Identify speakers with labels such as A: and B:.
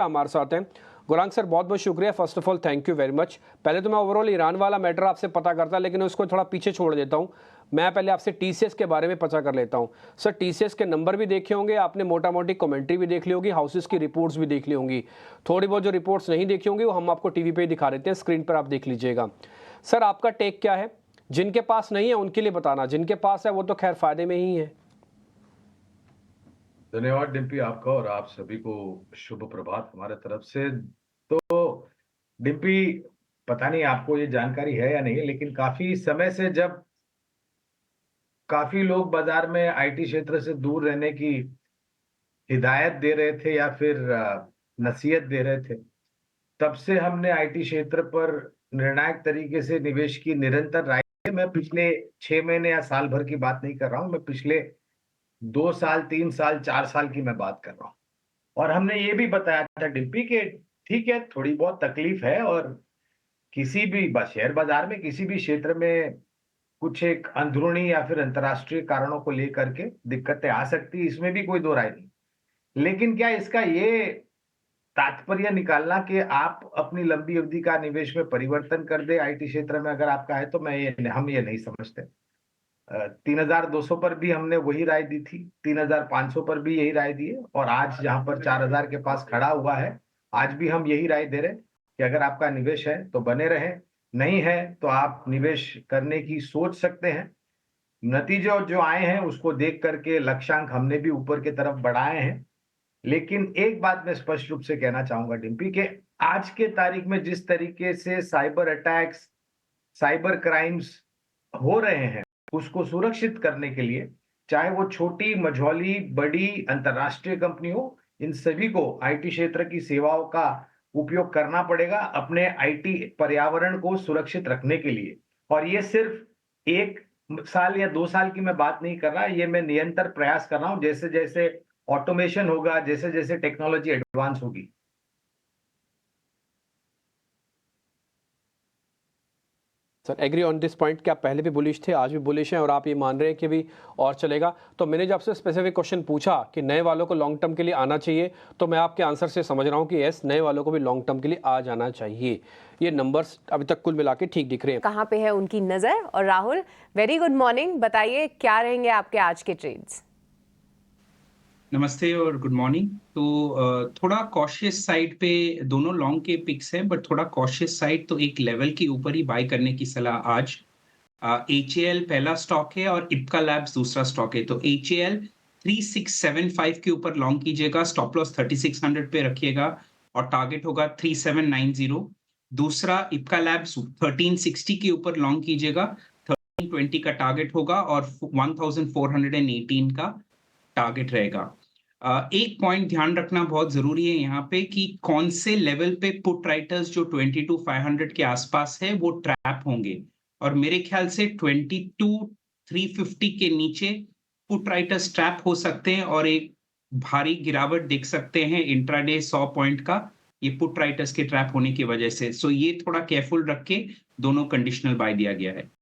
A: हमारे साथ हैं। गुरांग सर, बहुत बहुत शुक्रिया। First of all thank you very much. पहले तो मैं ओवरऑल ईरान वाला मैटर आपसे पता करता, लेकिन उसको थोड़ा पीछे छोड़ देता हूँ। मैं पहले आपसे टीसीएस के बारे में पता कर लेता हूँ। सर, टीसीएस के नंबर भी देखे होंगे आपने, मोटा मोटी कमेंट्री भी देख ली होगी, हाउसेस की रिपोर्ट्स भी देख ली होंगी। थोड़ी बहुत जो रिपोर्ट्स नहीं देखी होंगी वो हम आपको टीवी पे ही दिखा देते हैं, स्क्रीन पर आप देख लीजिएगा। सर, आपका टेक क्या है? जिनके पास नहीं है उनके लिए बताना, जिनके पास है वो तो खैर फायदे में ही है।
B: धन्यवाद डिम्पी, आपका और आप सभी को शुभ प्रभात हमारे तरफ से। तो डिम्पी, पता नहीं आपको ये जानकारी है या नहीं, लेकिन काफी समय से जब काफी लोग बाजार में आईटी क्षेत्र से दूर रहने की हिदायत दे रहे थे या फिर नसीहत दे रहे थे, तब से हमने आईटी क्षेत्र पर निर्णायक तरीके से निवेश की निरंतर राय। मैं पिछले 6 महीने या साल भर की बात नहीं कर रहा हूं, मैं पिछले 2 साल, 3 साल, 4 साल की मैं बात कर रहा हूं। और हमने ये भी बताया था डिम्पी के ठीक है, थोड़ी बहुत तकलीफ है और किसी भी शेयर बाजार में किसी भी क्षेत्र में कुछ एक अंदरूनी या फिर अंतर्राष्ट्रीय कारणों को लेकर के दिक्कतें आ सकती, इसमें भी कोई दो राय नहीं। लेकिन क्या इसका ये तात्पर्य निकालना कि आप अपनी लंबी अवधि का निवेश में परिवर्तन कर दे आईटी क्षेत्र में अगर आपका है, तो हम ये नहीं समझते। 3,200 पर भी हमने वही राय दी थी, 3,500 पर भी यही राय दी है, और आज जहां पर 4,000 के पास खड़ा हुआ है, आज भी हम यही राय दे रहे हैं कि अगर आपका निवेश है तो बने रहे, नहीं है तो आप निवेश करने की सोच सकते हैं। नतीजे जो आए हैं उसको देख करके लक्ष्यांक हमने भी ऊपर की तरफ बढ़ाए हैं। लेकिन एक बात मैं स्पष्ट रूप से कहना चाहूंगा डिम्पी के आज के तारीख में जिस तरीके से साइबर अटैक्स, साइबर क्राइम्स हो रहे हैं, उसको सुरक्षित करने के लिए चाहे वो छोटी, मझौली, बड़ी अंतरराष्ट्रीय कंपनी हो, इन सभी को आईटी क्षेत्र की सेवाओं का उपयोग करना पड़ेगा अपने आईटी पर्यावरण को सुरक्षित रखने के लिए। और ये सिर्फ 1 साल या 2 साल की मैं बात नहीं कर रहा, ये मैं निरंतर प्रयास कर रहा हूं। जैसे जैसे ऑटोमेशन होगा, जैसे जैसे टेक्नोलॉजी एडवांस होगी।
A: Sir, agree on this point कि आप पहले भी बुलिश थे, आज भी बुलिश हैं और आप ये मान रहे हैं कि भी और चलेगा। तो मैंने जब आपसे स्पेसिफिक क्वेश्चन पूछा कि नए वालों को लॉन्ग टर्म के लिए आना चाहिए, तो मैं आपके आंसर से समझ रहा हूँ कि यस, नए वालों को भी लॉन्ग टर्म के लिए आ जाना चाहिए। ये नंबर्स अभी तक कुल मिला के ठीक दिख रहे हैं।
C: कहाँ पे है उनकी नज़र। और राहुल, वेरी गुड मॉर्निंग, बताइए क्या रहेंगे आपके आज के ट्रेड्स।
D: नमस्ते और गुड मॉर्निंग। तो थोड़ा कॉशियस साइड पे दोनों लॉन्ग के पिक्स हैं, बट थोड़ा कॉशियस साइड तो एक लेवल के ऊपर ही बाय करने की सलाह आज। HAL पहला स्टॉक है और इप्का लैब्स दूसरा स्टॉक है। तो HAL 3675 के ऊपर लॉन्ग कीजिएगा, स्टॉप लॉस 3600 पे रखिएगा और टारगेट होगा 3790। दूसरा इप्का लैब्स 1360 के ऊपर लॉन्ग कीजिएगा, 1320 का टारगेट होगा और 1418 का टारगेट रहेगा। एक पॉइंट ध्यान रखना बहुत जरूरी है यहाँ पे कि कौन से लेवल पे पुट राइटर्स जो 22,500 के आसपास है वो ट्रैप होंगे, और मेरे ख्याल से 22,350 के नीचे पुट राइटर्स ट्रैप हो सकते हैं और एक भारी गिरावट देख सकते हैं इंट्राडे 100 पॉइंट का, ये पुट राइटर्स के ट्रैप होने की वजह से। सो ये थोड़ा केयरफुल रख के दोनों कंडीशनल बाय दिया गया है।